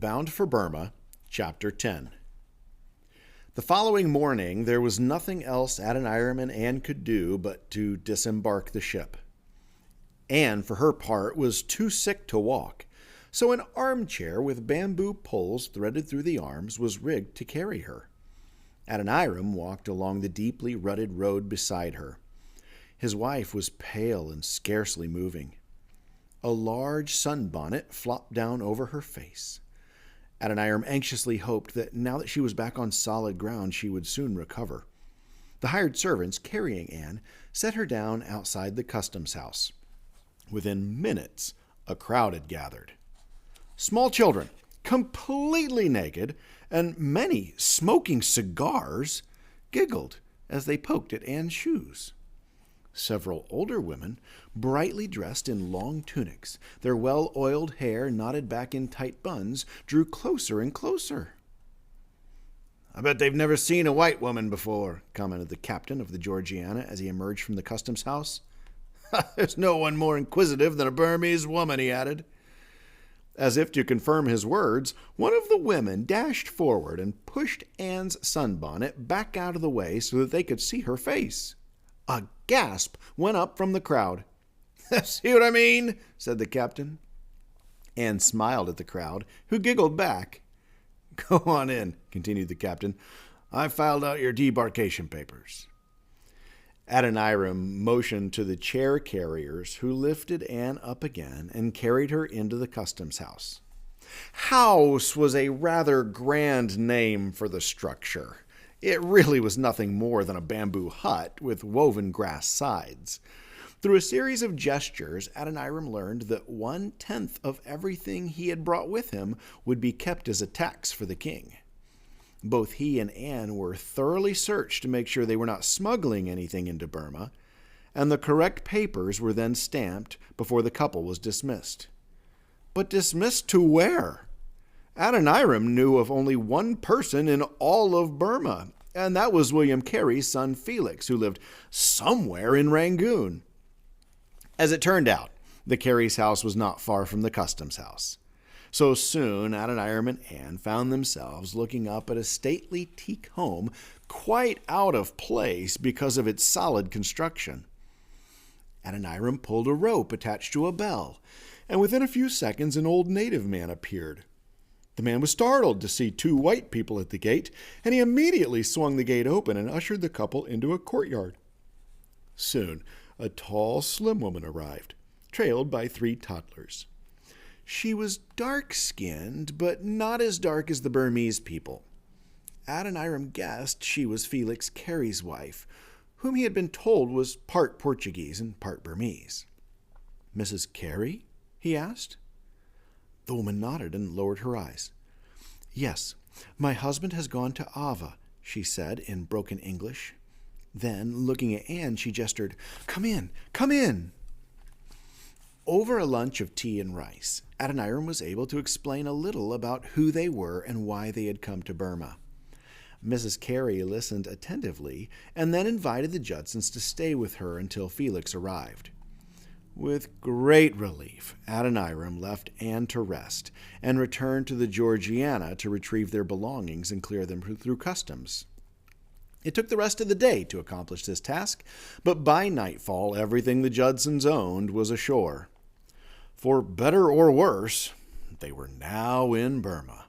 Bound for Burma, Chapter 10. The following morning, there was nothing else Adoniram and Anne could do but to disembark the ship. Anne, for her part, was too sick to walk, so an armchair with bamboo poles threaded through the arms was rigged to carry her. Adoniram walked along the deeply rutted road beside her. His wife was pale and scarcely moving. A large sunbonnet flopped down over her face. Adoniram anxiously hoped that now that she was back on solid ground, she would soon recover. The hired servants carrying Anne set her down outside the customs house. Within minutes, a crowd had gathered. Small children, completely naked, and many smoking cigars, giggled as they poked at Anne's shoes. Several older women, brightly dressed in long tunics, their well-oiled hair knotted back in tight buns, drew closer and closer. "I bet they've never seen a white woman before," commented the captain of the Georgiana as he emerged from the customs house. "There's no one more inquisitive than a Burmese woman," he added. As if to confirm his words, one of the women dashed forward and pushed Anne's sunbonnet back out of the way so that they could see her face. A gasp went up from the crowd. "See what I mean?" said the captain. Anne smiled at the crowd, who giggled back. "Go on in," continued the captain. "I filed out your debarkation papers." Adoniram motioned to the chair carriers, who lifted Anne up again and carried her into the customs house. House was a rather grand name for the structure. It really was nothing more than a bamboo hut with woven grass sides. Through a series of gestures, Adoniram learned that 1/10 of everything he had brought with him would be kept as a tax for the king. Both he and Anne were thoroughly searched to make sure they were not smuggling anything into Burma, and the correct papers were then stamped before the couple was dismissed. But dismissed to where? Adoniram knew of only one person in all of Burma, and that was William Carey's son Felix, who lived somewhere in Rangoon. As it turned out, the Carey's house was not far from the customs house. So soon Adoniram and Anne found themselves looking up at a stately teak home quite out of place because of its solid construction. Adoniram pulled a rope attached to a bell, and within a few seconds an old native man appeared. The man was startled to see two white people at the gate, and he immediately swung the gate open and ushered the couple into a courtyard. Soon, a tall, slim woman arrived, trailed by 3 toddlers. She was dark-skinned, but not as dark as the Burmese people. Adoniram guessed she was Felix Carey's wife, whom he had been told was part Portuguese and part Burmese. "Mrs. Carey?" he asked. The woman nodded and lowered her eyes. "Yes, my husband has gone to Ava," she said in broken English. Then, looking at Anne, she gestured, "Come in, come in." Over a lunch of tea and rice, Adoniram was able to explain a little about who they were and why they had come to Burma. Mrs. Carey listened attentively and then invited the Judsons to stay with her until Felix arrived. With great relief, Adoniram left Anne to rest and returned to the Georgiana to retrieve their belongings and clear them through customs. It took the rest of the day to accomplish this task, but by nightfall everything the Judsons owned was ashore. For better or worse, they were now in Burma.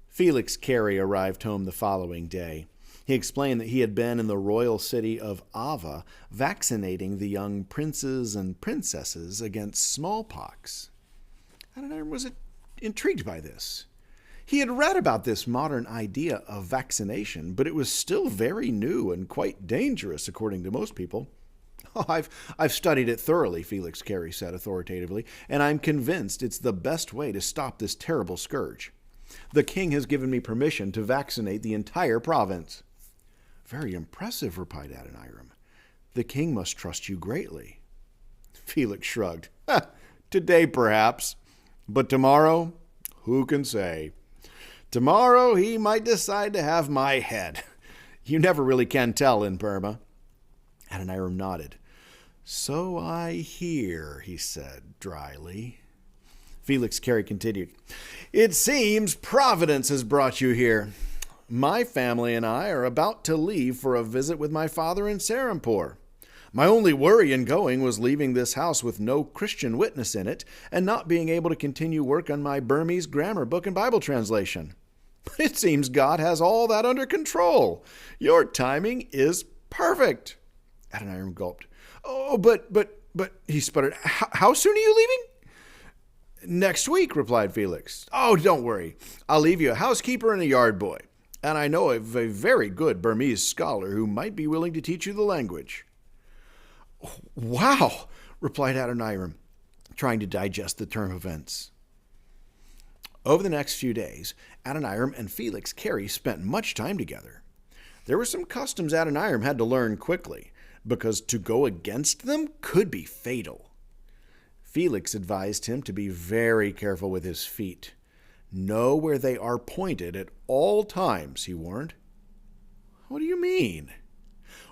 Felix Carey arrived home the following day. He explained that he had been in the royal city of Ava vaccinating the young princes and princesses against smallpox. Adoniram was intrigued by this. He had read about this modern idea of vaccination, but it was still very new and quite dangerous, according to most people. I've studied it thoroughly," Felix Carey said authoritatively, "and I'm convinced it's the best way to stop this terrible scourge. The king has given me permission to vaccinate the entire province." "Very impressive," replied Adoniram. "The king must trust you greatly." Felix shrugged. "Today, perhaps, but tomorrow, who can say? Tomorrow he might decide to have my head. You never really can tell in Burma." Adoniram nodded. "So I hear," he said dryly. Felix Carey continued, "It seems Providence has brought you here. My family and I are about to leave for a visit with my father in Serampore. My only worry in going was leaving this house with no Christian witness in it and not being able to continue work on my Burmese grammar book and Bible translation. But it seems God has all that under control. Your timing is perfect." Adoniram gulped. "Oh, but, he sputtered, how soon are you leaving?" "Next week," replied Felix. "Oh, don't worry. I'll leave you a housekeeper and a yard boy. And I know of a very good Burmese scholar who might be willing to teach you the language." "Wow," replied Adoniram, trying to digest the turn of events. Over the next few days, Adoniram and Felix Carey spent much time together. There were some customs Adoniram had to learn quickly, because to go against them could be fatal. Felix advised him to be very careful with his feet. "Know where they are pointed at all times," he warned. "What do you mean?"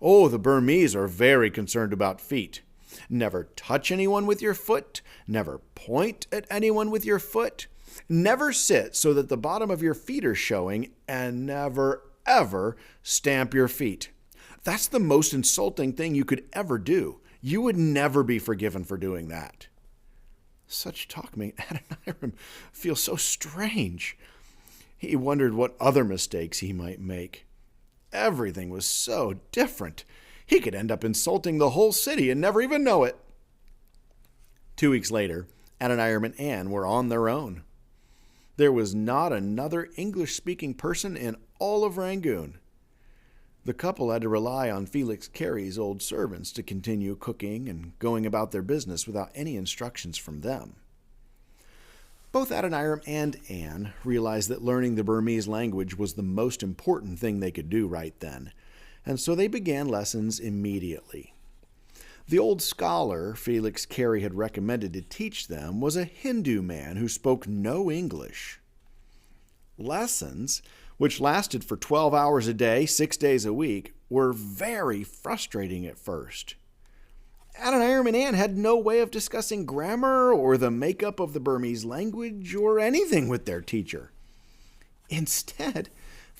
"Oh, the Burmese are very concerned about feet. Never touch anyone with your foot, never point at anyone with your foot, never sit so that the bottom of your feet are showing, and never, ever stamp your feet. That's the most insulting thing you could ever do. You would never be forgiven for doing that." Such talk made Adoniram feel so strange. He wondered what other mistakes he might make. Everything was so different. He could end up insulting the whole city and never even know it. 2 weeks later, Adoniram and Anne were on their own. There was not another English-speaking person in all of Rangoon. The couple had to rely on Felix Carey's old servants to continue cooking and going about their business without any instructions from them. Both Adoniram and Anne realized that learning the Burmese language was the most important thing they could do right then, and so they began lessons immediately. The old scholar Felix Carey had recommended to teach them was a Hindu man who spoke no English. Lessons, which lasted for 12 hours a day, 6 days a week, were very frustrating at first. Adoniram and Anne had no way of discussing grammar or the makeup of the Burmese language or anything with their teacher. Instead,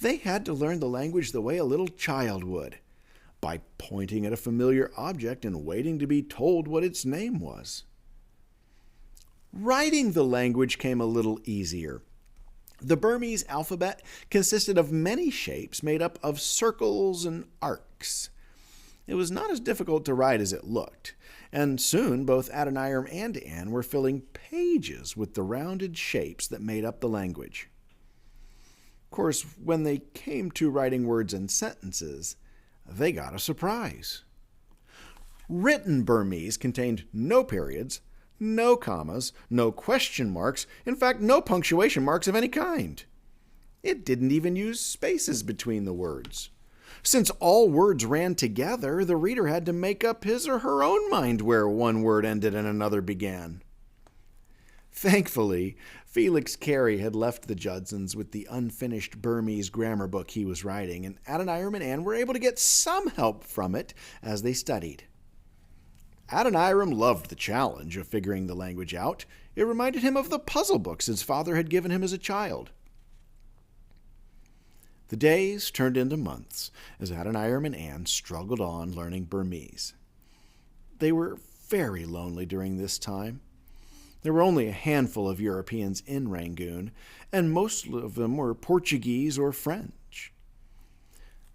they had to learn the language the way a little child would, by pointing at a familiar object and waiting to be told what its name was. Writing the language came a little easier. The Burmese alphabet consisted of many shapes made up of circles and arcs. It was not as difficult to write as it looked, and soon both Adoniram and Anne were filling pages with the rounded shapes that made up the language. Of course, when they came to writing words and sentences, they got a surprise. Written Burmese contained no periods, no commas, no question marks, in fact, no punctuation marks of any kind. It didn't even use spaces between the words. Since all words ran together, the reader had to make up his or her own mind where one word ended and another began. Thankfully, Felix Carey had left the Judsons with the unfinished Burmese grammar book he was writing, and Adoniram and Anne were able to get some help from it as they studied. Adoniram loved the challenge of figuring the language out. It reminded him of the puzzle books his father had given him as a child. The days turned into months as Adoniram and Anne struggled on learning Burmese. They were very lonely during this time. There were only a handful of Europeans in Rangoon, and most of them were Portuguese or French.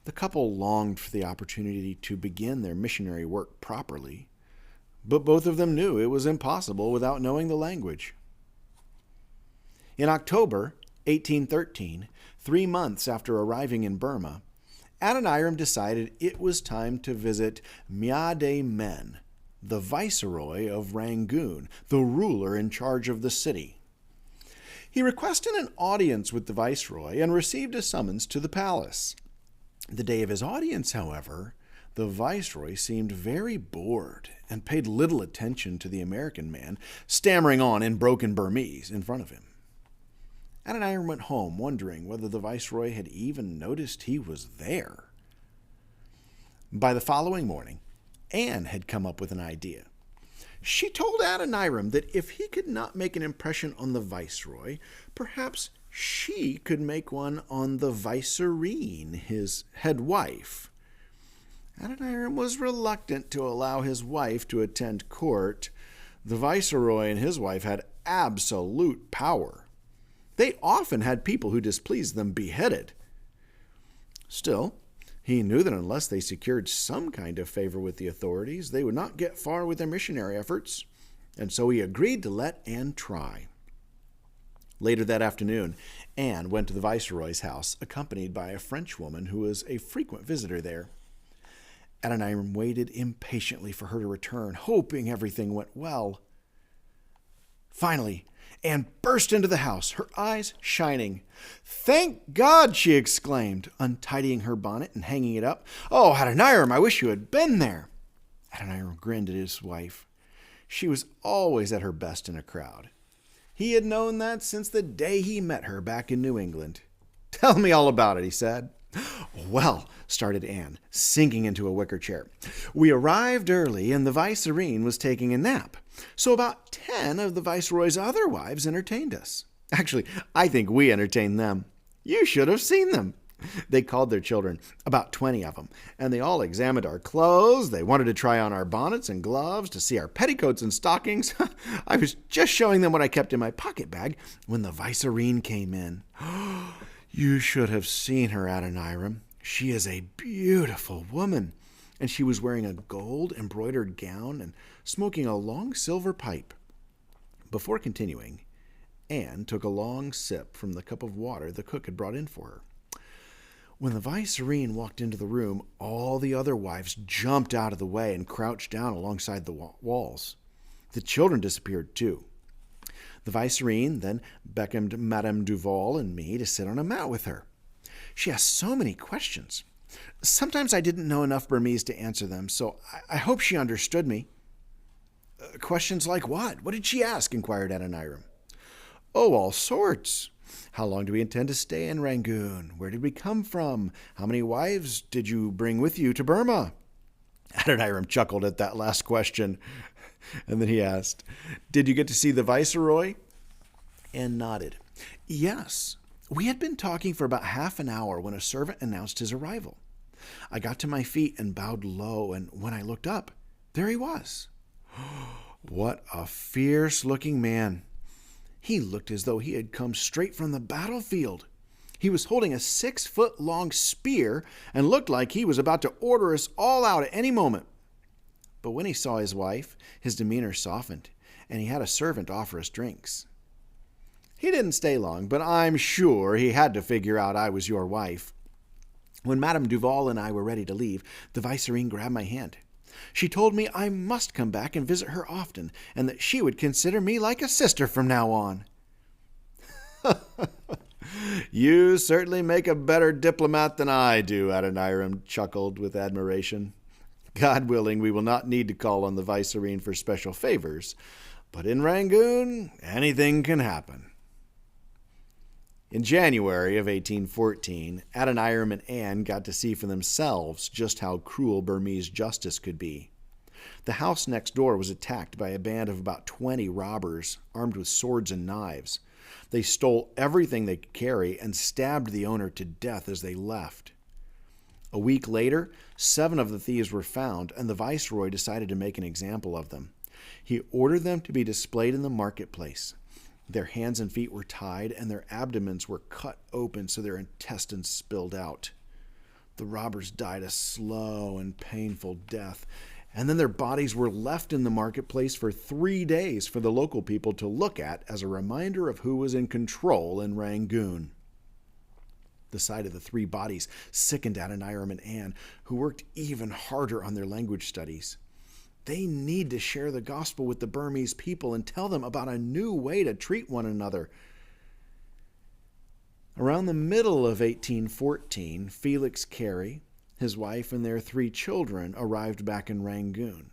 The couple longed for the opportunity to begin their missionary work properly, but both of them knew it was impossible without knowing the language. In October 1813, 3 months after arriving in Burma, Adoniram decided it was time to visit Mya Men, the viceroy of Rangoon, the ruler in charge of the city. He requested an audience with the viceroy and received a summons to the palace. The day of his audience, however, the viceroy seemed very bored and paid little attention to the American man, stammering on in broken Burmese in front of him. Adoniram went home wondering whether the viceroy had even noticed he was there. By the following morning, Anne had come up with an idea. She told Adoniram that if he could not make an impression on the viceroy, perhaps she could make one on the vicereine, his head wife. Adoniram was reluctant to allow his wife to attend court. The viceroy and his wife had absolute power. They often had people who displeased them beheaded. Still, he knew that unless they secured some kind of favor with the authorities, they would not get far with their missionary efforts, and so he agreed to let Anne try. Later that afternoon, Anne went to the viceroy's house, accompanied by a French woman who was a frequent visitor there. Adoniram waited impatiently for her to return, hoping everything went well. Finally, Anne burst into the house, her eyes shining. "Thank God!" she exclaimed, untidying her bonnet and hanging it up. "Oh, Adoniram, I wish you had been there." Adoniram grinned at his wife. She was always at her best in a crowd. He had known that since the day he met her back in New England. "Tell me all about it," he said. "Well," started Anne, sinking into a wicker chair, "we arrived early and the vicereine was taking a nap. So about 10 of the viceroy's other wives entertained us. Actually, I think we entertained them. You should have seen them. They called their children, about 20 of them, and they all examined our clothes. They wanted to try on our bonnets and gloves, to see our petticoats and stockings. I was just showing them what I kept in my pocket bag when the vicereine came in. You should have seen her, Adoniram. She is a beautiful woman, and she was wearing a gold-embroidered gown and smoking a long silver pipe." Before continuing, Anne took a long sip from the cup of water the cook had brought in for her. When the vicereine walked into the room, all the other wives jumped out of the way and crouched down alongside the walls. The children disappeared too. The vicereine then beckoned Madame Duval and me to sit on a mat with her. She asked so many questions. Sometimes I didn't know enough Burmese to answer them, so I hope she understood me. Questions like what? What did she ask? Inquired Adoniram. Oh, all sorts. How long do we intend to stay in Rangoon? Where did we come from? How many wives did you bring with you to Burma? Adoniram chuckled at that last question, and then he asked, Did you get to see the viceroy? Anne nodded. Yes. We had been talking for about half an hour when a servant announced his arrival. I got to my feet and bowed low, and when I looked up, there he was. What a fierce-looking man. He looked as though he had come straight from the battlefield. He was holding a 6-foot-long spear and looked like he was about to order us all out at any moment. But when he saw his wife, his demeanor softened, and he had a servant offer us drinks. He didn't stay long, but I'm sure he had to figure out I was your wife. When Madame Duval and I were ready to leave, the vicereine grabbed my hand. She told me I must come back and visit her often, and that she would consider me like a sister from now on. You certainly make a better diplomat than I do, Adoniram chuckled with admiration. God willing, we will not need to call on the vicereine for special favors, but in Rangoon, anything can happen. In January of 1814, Adoniram and Anne got to see for themselves just how cruel Burmese justice could be. The house next door was attacked by a band of about 20 robbers, armed with swords and knives. They stole everything they could carry and stabbed the owner to death as they left. A week later, 7 of the thieves were found, and the viceroy decided to make an example of them. He ordered them to be displayed in the marketplace. Their hands and feet were tied, and their abdomens were cut open so their intestines spilled out. The robbers died a slow and painful death, and then their bodies were left in the marketplace for 3 days for the local people to look at as a reminder of who was in control in Rangoon. The sight of the 3 bodies sickened Adoniram and Anne, who worked even harder on their language studies. They need to share the gospel with the Burmese people and tell them about a new way to treat one another. Around the middle of 1814, Felix Carey, his wife, and their 3 children arrived back in Rangoon.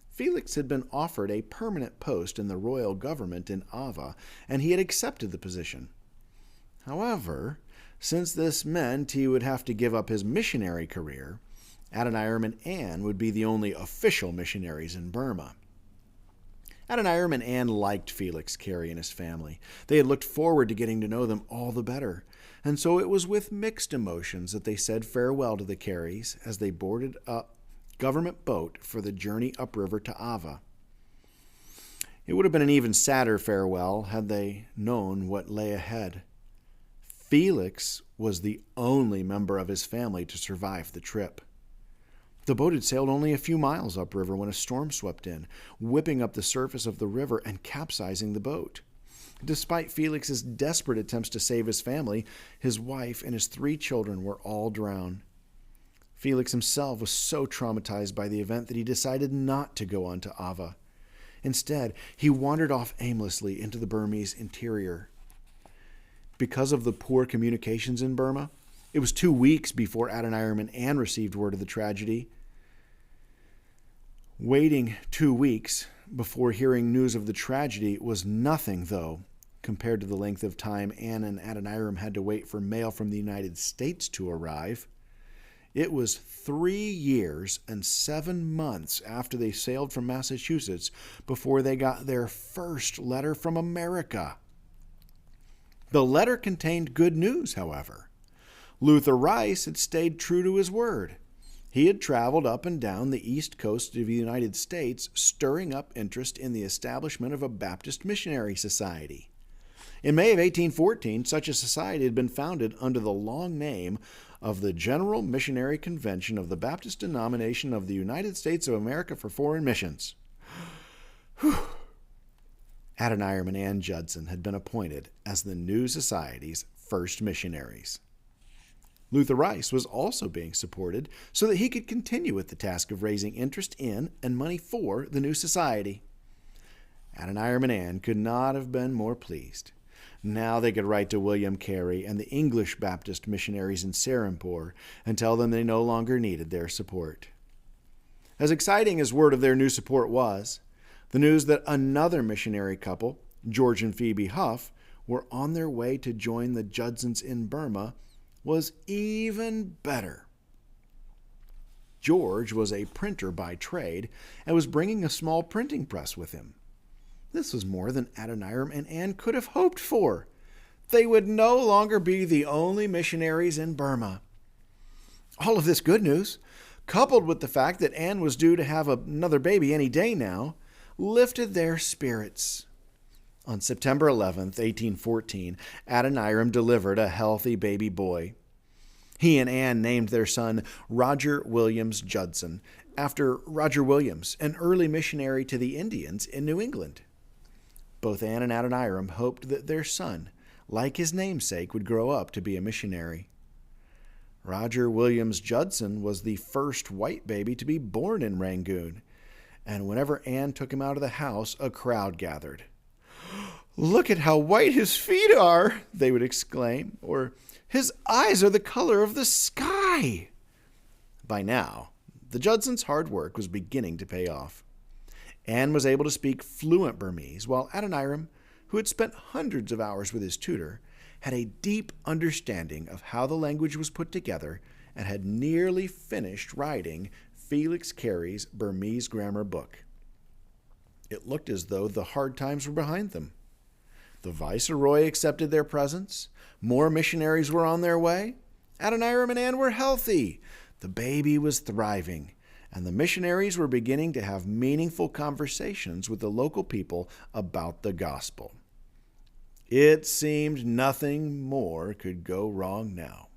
Felix had been offered a permanent post in the royal government in Ava, and he had accepted the position. However, since this meant he would have to give up his missionary career, Adoniram and Anne would be the only official missionaries in Burma. Adoniram and Anne liked Felix Carey and his family. They had looked forward to getting to know them all the better, and so it was with mixed emotions that they said farewell to the Careys as they boarded a government boat for the journey upriver to Ava. It would have been an even sadder farewell had they known what lay ahead. Felix was the only member of his family to survive the trip. The boat had sailed only a few miles upriver when a storm swept in, whipping up the surface of the river and capsizing the boat. Despite Felix's desperate attempts to save his family, his wife and his 3 children were all drowned. Felix himself was so traumatized by the event that he decided not to go on to Ava. Instead, he wandered off aimlessly into the Burmese interior. Because of the poor communications in Burma, it was 2 weeks before Adoniram and Anne received word of the tragedy. Waiting 2 weeks before hearing news of the tragedy was nothing, though, compared to the length of time Anne and Adoniram had to wait for mail from the United States to arrive. It was 3 years and 7 months after they sailed from Massachusetts before they got their first letter from America. The letter contained good news, however. Luther Rice had stayed true to his word. He had traveled up and down the east coast of the United States, stirring up interest in the establishment of a Baptist missionary society. In May of 1814, such a society had been founded under the long name of the General Missionary Convention of the Baptist Denomination of the United States of America for Foreign Missions. Whew. Adoniram and Ann Judson had been appointed as the new society's first missionaries. Luther Rice was also being supported so that he could continue with the task of raising interest in and money for the new society. Adoniram and Anne could not have been more pleased. Now they could write to William Carey and the English Baptist missionaries in Serampore and tell them they no longer needed their support. As exciting as word of their new support was, the news that another missionary couple, George and Phoebe Huff, were on their way to join the Judsons in Burma was even better. George was a printer by trade and was bringing a small printing press with him. This was more than Adoniram and Anne could have hoped for. They would no longer be the only missionaries in Burma. All of this good news, coupled with the fact that Anne was due to have another baby any day now, lifted their spirits. On September 11th, 1814, Adoniram delivered a healthy baby boy. He and Anne named their son Roger Williams Judson, after Roger Williams, an early missionary to the Indians in New England. Both Anne and Adoniram hoped that their son, like his namesake, would grow up to be a missionary. Roger Williams Judson was the first white baby to be born in Rangoon, and whenever Anne took him out of the house, a crowd gathered. "Look at how white his feet are," they would exclaim, or "his eyes are the color of the sky." By now, the Judsons' hard work was beginning to pay off. Anne was able to speak fluent Burmese, while Adoniram, who had spent hundreds of hours with his tutor, had a deep understanding of how the language was put together and had nearly finished writing Felix Carey's Burmese grammar book. It looked as though the hard times were behind them. The viceroy accepted their presence. More missionaries were on their way. Adoniram and Anne were healthy. The baby was thriving, and the missionaries were beginning to have meaningful conversations with the local people about the gospel. It seemed nothing more could go wrong now.